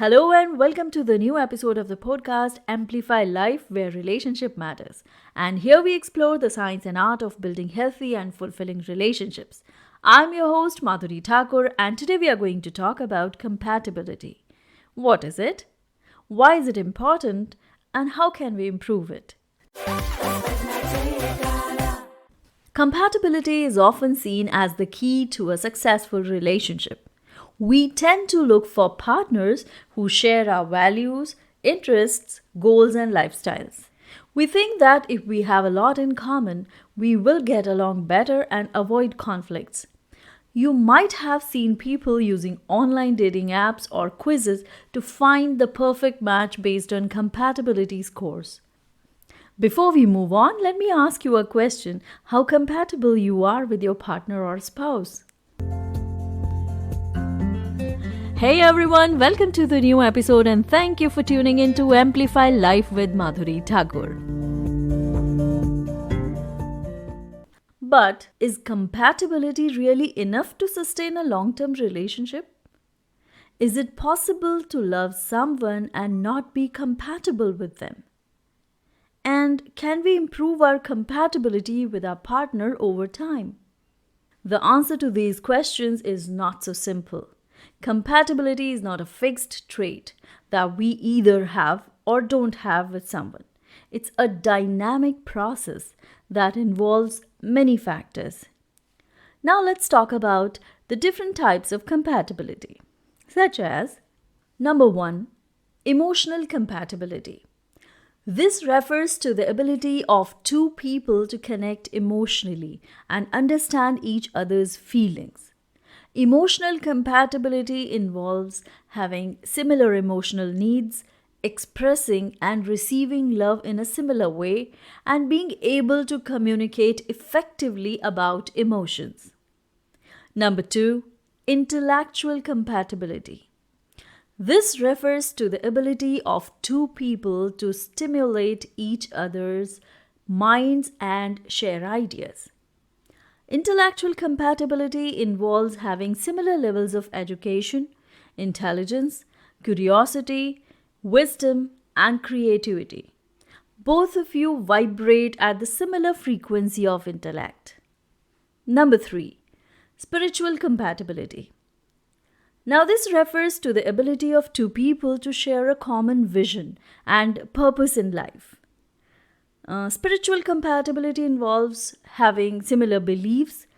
Hello and welcome to the new episode of the podcast Amplify Life, where relationship matters. And here we explore the science and art of building healthy and fulfilling relationships. I'm your host Madhuri Thakur, and today we are going to talk about compatibility. What is it? Why is it important? And how can we improve it? Compatibility is often seen as the key to a successful relationship. We tend to look for partners who share our values, interests, goals, and lifestyles. We think that if we have a lot in common, we will get along better and avoid conflicts. You might have seen people using online dating apps or quizzes to find the perfect match based on compatibility scores. Before we move on, let me ask you a question: how compatible you are with your partner or spouse? Hey everyone, welcome to the new episode and thank you for tuning in to Amplify Life with Madhuri Thakur. But is compatibility really enough to sustain a long-term relationship? Is it possible to love someone and not be compatible with them? And can we improve our compatibility with our partner over time? The answer to these questions is not so simple. Compatibility is not a fixed trait that we either have or don't have with someone. It's a dynamic process that involves many factors. Now let's talk about the different types of compatibility, such as number 1, emotional compatibility. This refers to the ability of two people to connect emotionally and understand each other's feelings. Emotional compatibility involves having similar emotional needs, expressing and receiving love in a similar way, and being able to communicate effectively about emotions. Number 2, intellectual compatibility. This refers to the ability of two people to stimulate each other's minds and share ideas. Intellectual compatibility involves having similar levels of education, intelligence, curiosity, wisdom, and creativity. Both of you vibrate at the similar frequency of intellect. Number 3, spiritual compatibility. Now, this refers to the ability of two people to share a common vision and purpose in life. Spiritual compatibility involves having similar beliefs,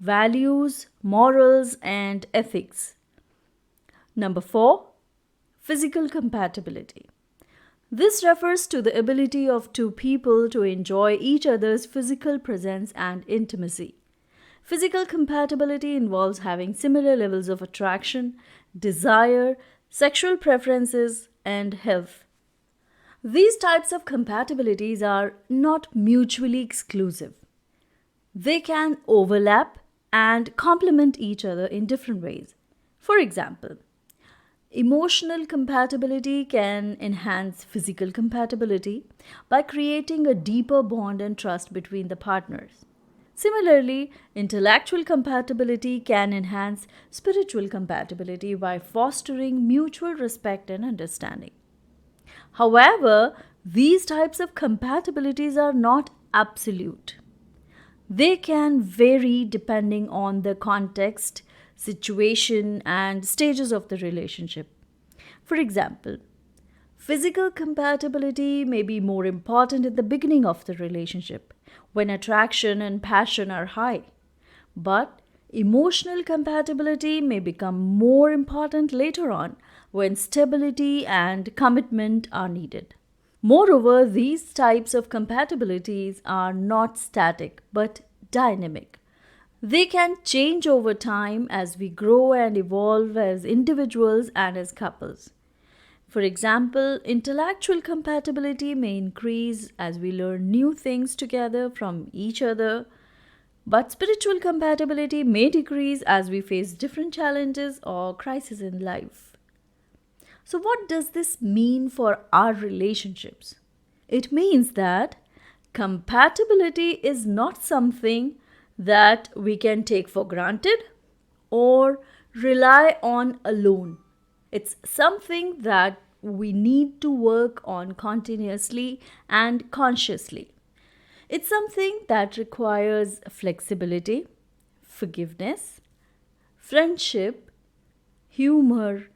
values, morals, and ethics. Number 4, physical compatibility. This refers to the ability of two people to enjoy each other's physical presence and intimacy. Physical compatibility involves having similar levels of attraction, desire, sexual preferences, and health. These types of compatibilities are not mutually exclusive. They can overlap and complement each other in different ways. For example, emotional compatibility can enhance physical compatibility by creating a deeper bond and trust between the partners. Similarly, intellectual compatibility can enhance spiritual compatibility by fostering mutual respect and understanding. However, these types of compatibilities are not absolute. They can vary depending on the context, situation, and stages of the relationship. For example, physical compatibility may be more important in the beginning of the relationship, when attraction and passion are high. But emotional compatibility may become more important later on when stability and commitment are needed. Moreover, these types of compatibilities are not static but dynamic. They can change over time as we grow and evolve as individuals and as couples. For example, intellectual compatibility may increase as we learn new things together from each other, but spiritual compatibility may decrease as we face different challenges or crises in life. So, what does this mean for our relationships? It means that compatibility is not something that we can take for granted or rely on alone. It's something that we need to work on continuously and consciously. It's something that requires flexibility, forgiveness, friendship, humor,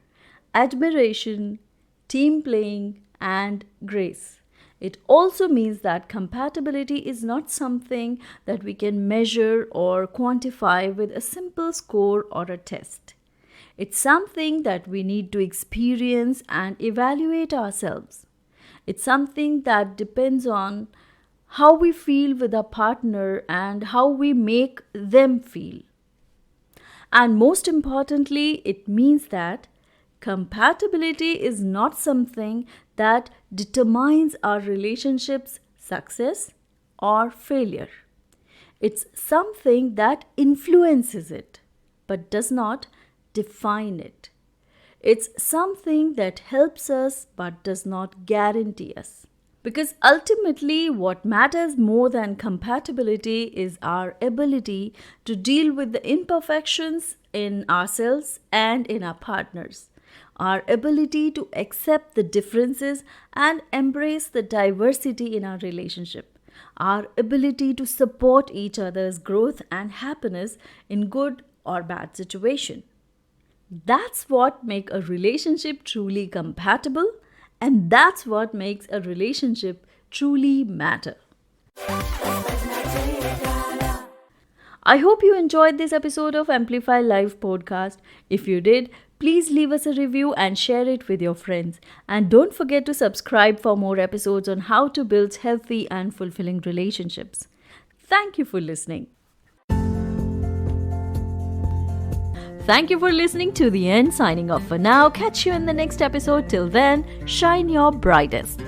admiration, team playing, and grace. It also means that compatibility is not something that we can measure or quantify with a simple score or a test. It's something that we need to experience and evaluate ourselves. It's something that depends on how we feel with our partner and how we make them feel. And most importantly, it means that compatibility is not something that determines our relationship's success or failure. It's something that influences it, but does not define it. It's something that helps us but does not guarantee us. Because ultimately, what matters more than compatibility is our ability to deal with the imperfections in ourselves and in our partners. Our ability to accept the differences and embrace the diversity in our relationship. Our ability to support each other's growth and happiness in good or bad situation. That's what makes a relationship truly compatible, and that's what makes a relationship truly matter. I hope you enjoyed this episode of Amplify Life podcast. If you did, please leave us a review and share it with your friends. And don't forget to subscribe for more episodes on how to build healthy and fulfilling relationships. Thank you for listening. Thank you for listening to the end. Signing off for now. Catch you in the next episode. Till then, shine your brightest.